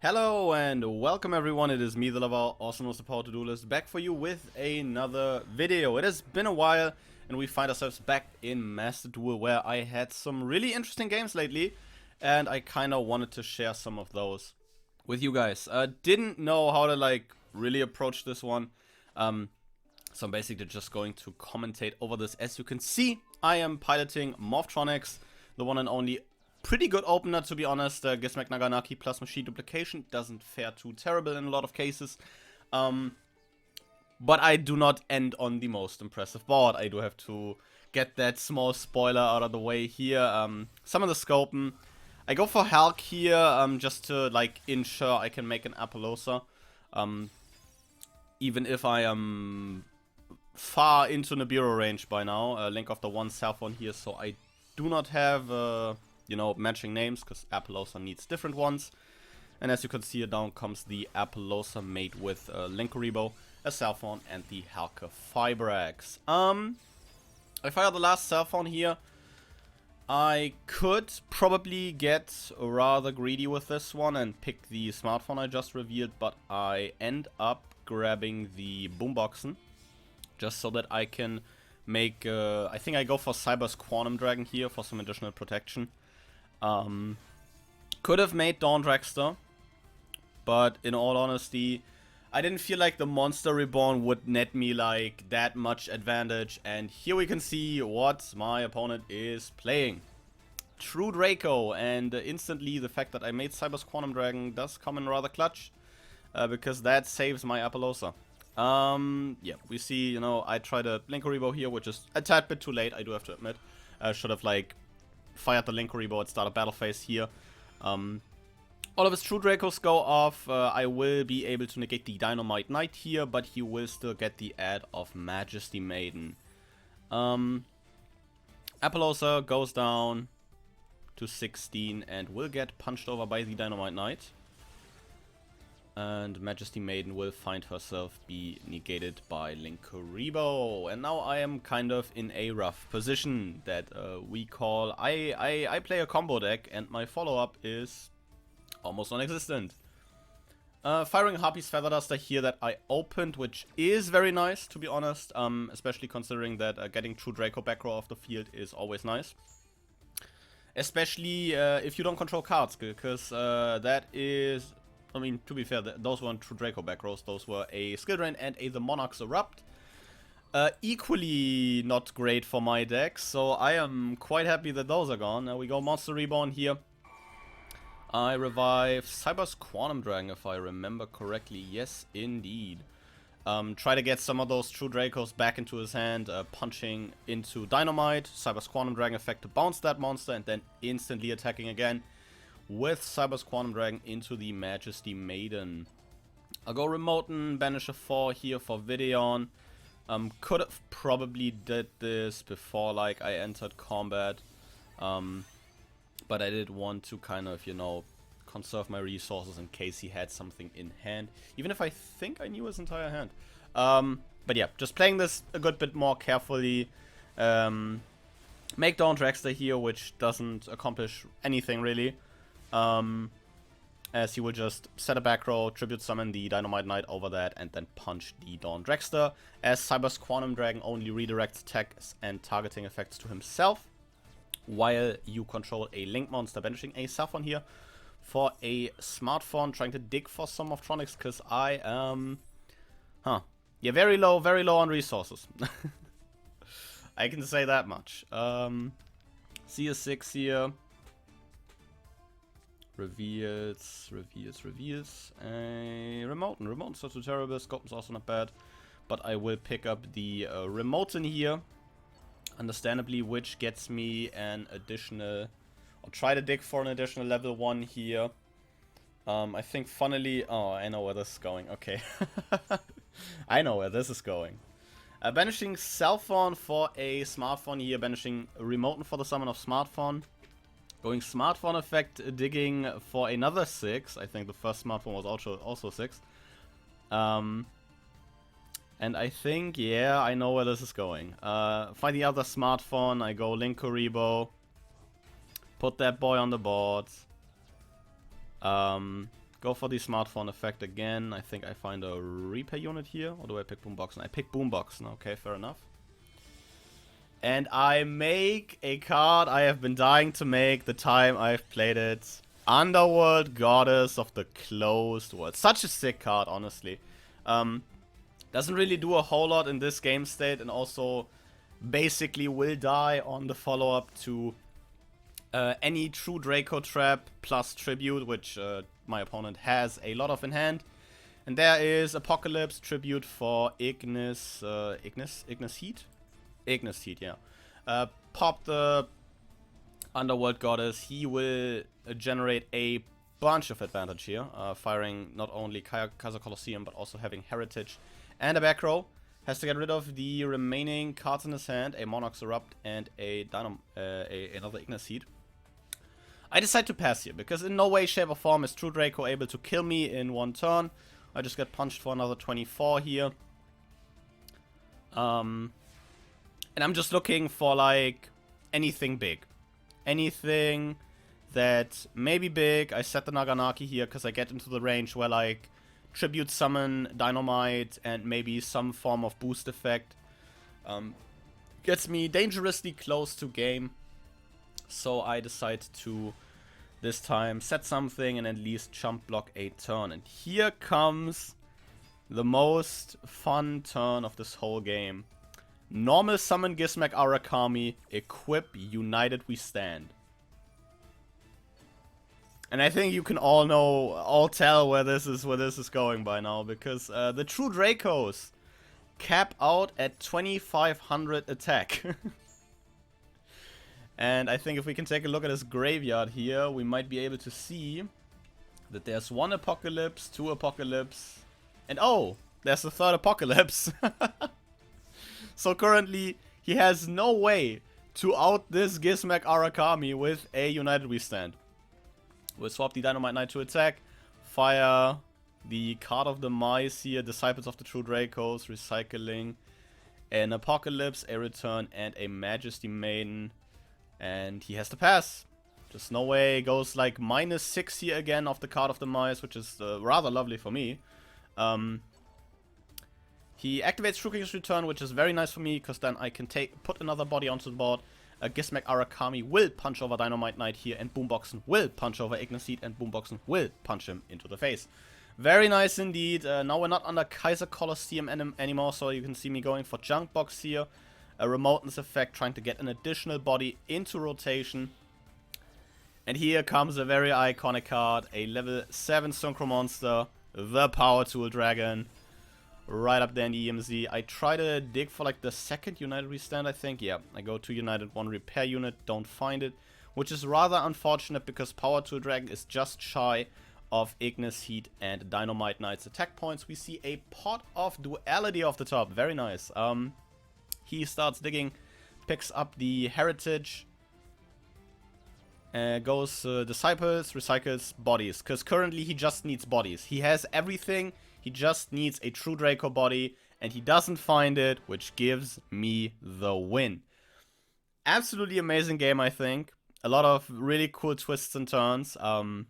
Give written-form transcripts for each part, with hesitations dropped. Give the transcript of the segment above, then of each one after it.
Hello and welcome everyone, it is me, the lover, also known as the Power To Do List, back for you with another video. It has been a while and we find ourselves back in Master Duel, where I had some really interesting games lately and I kinda wanted to share some of those with you guys. Didn't know how to really approach this one, so I'm basically just going to commentate over this. As you can see, I am piloting Morphtronics, the one and only. Pretty good opener, to be honest. Gizmek Naganaki plus machine duplication doesn't fare too terrible in a lot of cases. But I do not end on the most impressive board. I do have to get that small spoiler out of the way here. Some of the scoping. I go for Hulk here, just to ensure I can make an Appaloosa. Even if I am far into Nibiru range by now. Link of the one cell phone here, so I do not have matching names, because Appaloosa needs different ones. And as you can see here, down comes the Appaloosa made with Linkuribo, a cell phone, and the Halka Fibrax. I fired the last cell phone here. I could probably get rather greedy with this one and pick the smartphone I just revealed, but I end up grabbing the Boomboxen, just so that I can make, I think I go for Cyber's Quantum Dragon here for some additional protection. Could have made Dawn Dragster, but in all honesty, I didn't feel like the Monster Reborn would net me that much advantage, and here we can see what my opponent is playing. True Draco, and instantly the fact that I made Cyber's Quantum Dragon does come in rather clutch, because that saves my Appaloosa. Yeah, we see, I tried a Linkuribo here, which is a tad bit too late, I do have to admit. Should have fired the Linkuribo at start of battle phase here. All of his True Dracos go off. I will be able to negate the Dynamite Knight here, but he will still get the add of Majesty Maiden. Appaloosa goes down to 16 and will get punched over by the Dynamite Knight. And Majesty Maiden will find herself be negated by Linkuribo. And now I am kind of in a rough position that we call... I play a combo deck and my follow-up is almost non-existent. Firing Harpy's Feather Duster here that I opened, which is very nice, to be honest. Especially considering that getting True Draco back row off the field is always nice. Especially if you don't control cards, because that is... I mean, to be fair, those weren't True Draco back rows, those were a Skill Drain and a The Monarch's Erupt. Equally not great for my deck, so I am quite happy that those are gone. Now we go Monster Reborn here. I revive Cyber's Quantum Dragon, if I remember correctly. Yes, indeed. Try to get some of those True Dracos back into his hand, punching into Dynamite, Cyber's Quantum Dragon effect to bounce that monster, and then instantly attacking again with Cyber's Quantum Dragon into the Majesty Maiden. I'll go Remoten, banish a 4 here for Videon. Could have probably did this before I entered combat. But I did want to kind of, conserve my resources in case he had something in hand. Even if I think I knew his entire hand. But yeah, just playing this a good bit more carefully. Make Dawn Dragster here, which doesn't accomplish anything really. As he will just set a back row, tribute summon the Dynamite Knight over that, and then punch the Dawn Dragster, as Cyber's Quantum Dragon only redirects attacks and targeting effects to himself, while you control a Link monster, banishing a cell phone here for a smartphone, trying to dig for some Morphtronics, because I am... yeah, very low on resources. I can say that much. CS6 here. Reveals. A Remoten. Remoten's not too terrible. Scopen's also not bad. But I will pick up the Remoten here. Understandably, which gets me an additional... I'll try to dig for an additional level 1 here. I think funnily... Oh, I know where this is going. Okay. I know where this is going. Banishing cell phone for a smartphone here. Banishing Remoten for the summon of smartphone. Going smartphone effect, digging for another 6. I think the first smartphone was also 6. And I think, yeah, I know where this is going. Find the other smartphone, I go Linkuribo. Put that boy on the board. Go for the smartphone effect again. I think I find a repair unit here. Or do I pick Boomboxen? I pick Boomboxen. Okay, fair enough. And I make a card I have been dying to make the time I've played it. Underworld Goddess of the Closed World. Such a sick card, honestly. Doesn't really do a whole lot in this game state, and also basically will die on the follow-up to any true Draco trap plus tribute, which my opponent has a lot of in hand. And there is Apocalypse, tribute for Ignis Heat? Ignis Heat, yeah. Pop the Underworld Goddess. He will generate a bunch of advantage here, firing not only Kaiser Colosseum, but also having Heritage and a back row. Has to get rid of the remaining cards in his hand, a Monarch's Erupt and another Ignis Heat. I decide to pass here, because in no way, shape or form is True Draco able to kill me in one turn. I just get punched for another 24 here. And I'm just looking for, like, anything big. Anything that may be big. I set the Naganaki here, because I get into the range where, like, Tribute Summon, Dynamite, and maybe some form of boost effect gets me dangerously close to game. So I decide to, this time, set something and at least chump block a turn. And here comes the most fun turn of this whole game. Normal summon Gizmek Arakami, equip United We Stand. And I think you can all tell where this is going by now, because the True Dracos cap out at 2500 attack. And I think if we can take a look at his graveyard here, we might be able to see that there's one Apocalypse, two Apocalypse, and oh, there's a third Apocalypse. So currently, he has no way to out this Gizmek Arakami with a United We Stand. We'll swap the Dynamite Knight to attack, fire the card of the Mice here, Disciples of the True Dracos, recycling an Apocalypse, a Return, and a Majesty Maiden. And he has to pass. Just no way. Goes like -6 here again off the card of the Mice, which is rather lovely for me. He activates True King's Return, which is very nice for me, because then I can put another body onto the board. Gizmek Arakami will punch over Dynamite Knight here, and Boomboxen will punch over Ignis Heat, and Boomboxen will punch him into the face. Very nice indeed. Now we're not under Kaiser Colosseum anymore, so you can see me going for Junk Box here. A Remoteness effect, trying to get an additional body into rotation. And here comes a very iconic card, a level 7 Synchro Monster, the Power Tool Dragon. Right up there in the EMZ. I try to dig for like the second United We Stand, I think. Yeah, I go to United, one repair unit, don't find it. Which is rather unfortunate, because Power Tool Dragon is just shy of Ignis Heat and Dynamite Knight's attack points. We see a Pot of Duality off the top, very nice. He starts digging, picks up the Heritage, goes Disciples, recycles bodies, because currently he just needs bodies. He has everything, he just needs a True Draco body, and he doesn't find it, which gives me the win. Absolutely amazing game, I think. A lot of really cool twists and turns, and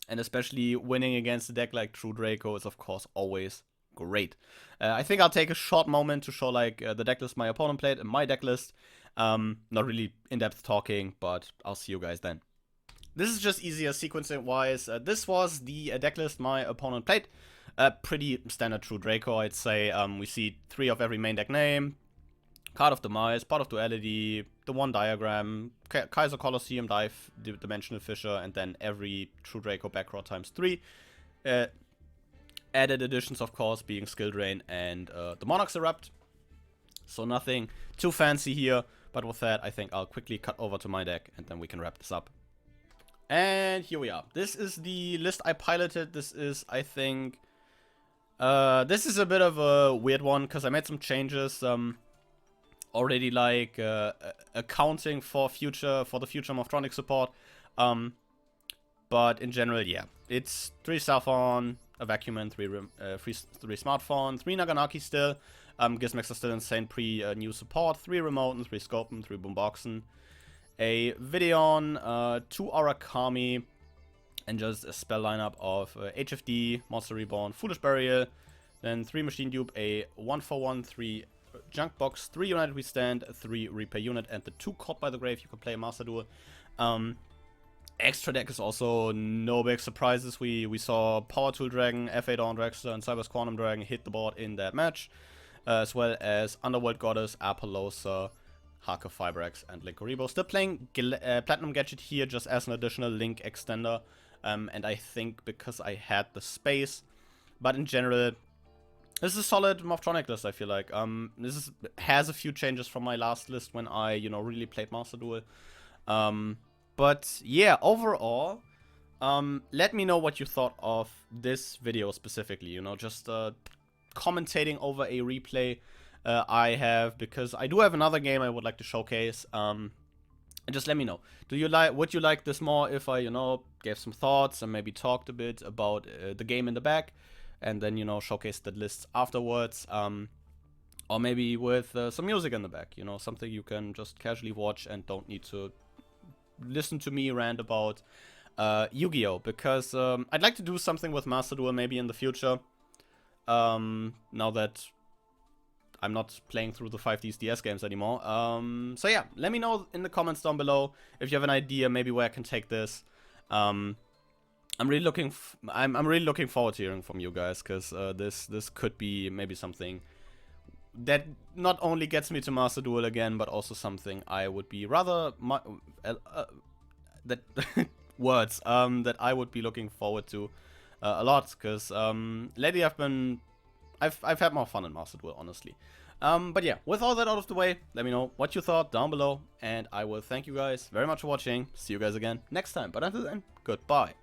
especially winning against a deck like True Draco is, of course, always great. I think I'll take a short moment to show like the decklist my opponent played and my decklist. Not really in-depth talking, but I'll see you guys then. This is just easier sequencing-wise. This was the decklist my opponent played. Pretty standard True Draco, I'd say. We see 3 of every main deck name. Card of the Mice, Pot of Duality, the one diagram, Kaiser Colosseum, Dimensional Fissure, and then every True Draco backrow times 3. Added additions, of course, being Skill Drain and the Monarch's Erupt. So nothing too fancy here, but with that, I think I'll quickly cut over to my deck, and then we can wrap this up. And here we are. This is the list I piloted. This is, I think, this is a bit of a weird one, because I made some changes, already like accounting for the future Morphtronic support. But in general, yeah, it's 3 Saffron, a Vacuuman, 3 Smartphone, 3 Naganaki still. Gizmex are still insane pre-new support. 3 Remoten, 3 Scopen, 3 Boomboxen. A Videon, 2 Arakami, and just a spell lineup of HFD, Monster Reborn, Foolish Burial, then 3 Machine Dupe, a 1/1, 3 Junk Box, 3 United We Stand, 3 Repair Unit, and the 2 Caught by the Grave. You can play Master Duel. Extra deck is also no big surprises. We saw Power Tool Dragon, FA Dawn Dragster, and Cyber's Quantum Dragon hit the board in that match, as well as Underworld Goddess, Apollosa, Haka Fibrax, and Linkuriboh. Still playing Platinum Gadget here just as an additional Link extender, and I think because I had the space. But in general, this is a solid Morphtronic list, I feel like. Has a few changes from my last list when I, really played Master Duel. But yeah, overall, let me know what you thought of this video specifically, just commentating over a replay I have, because I do have another game I would like to showcase. And just let me know. Would you like this more if I, gave some thoughts and maybe talked a bit about the game in the back, and then, showcase the lists afterwards, or maybe with some music in the back, something you can just casually watch and don't need to listen to me rant about Yu-Gi-Oh! Because I'd like to do something with Master Duel maybe in the future, now that I'm not playing through the 5Ds DS games anymore. So yeah, let me know in the comments down below if you have an idea maybe where I can take this. I'm really looking forward to hearing from you guys, because this could be maybe something that not only gets me to Master Duel again, but also something I would be rather that words that I would be looking forward to a lot, because lately I've had more fun in Master Duel, honestly. But yeah, with all that out of the way, let me know what you thought down below, and I will thank you guys very much for watching. See you guys again next time, but until then, goodbye.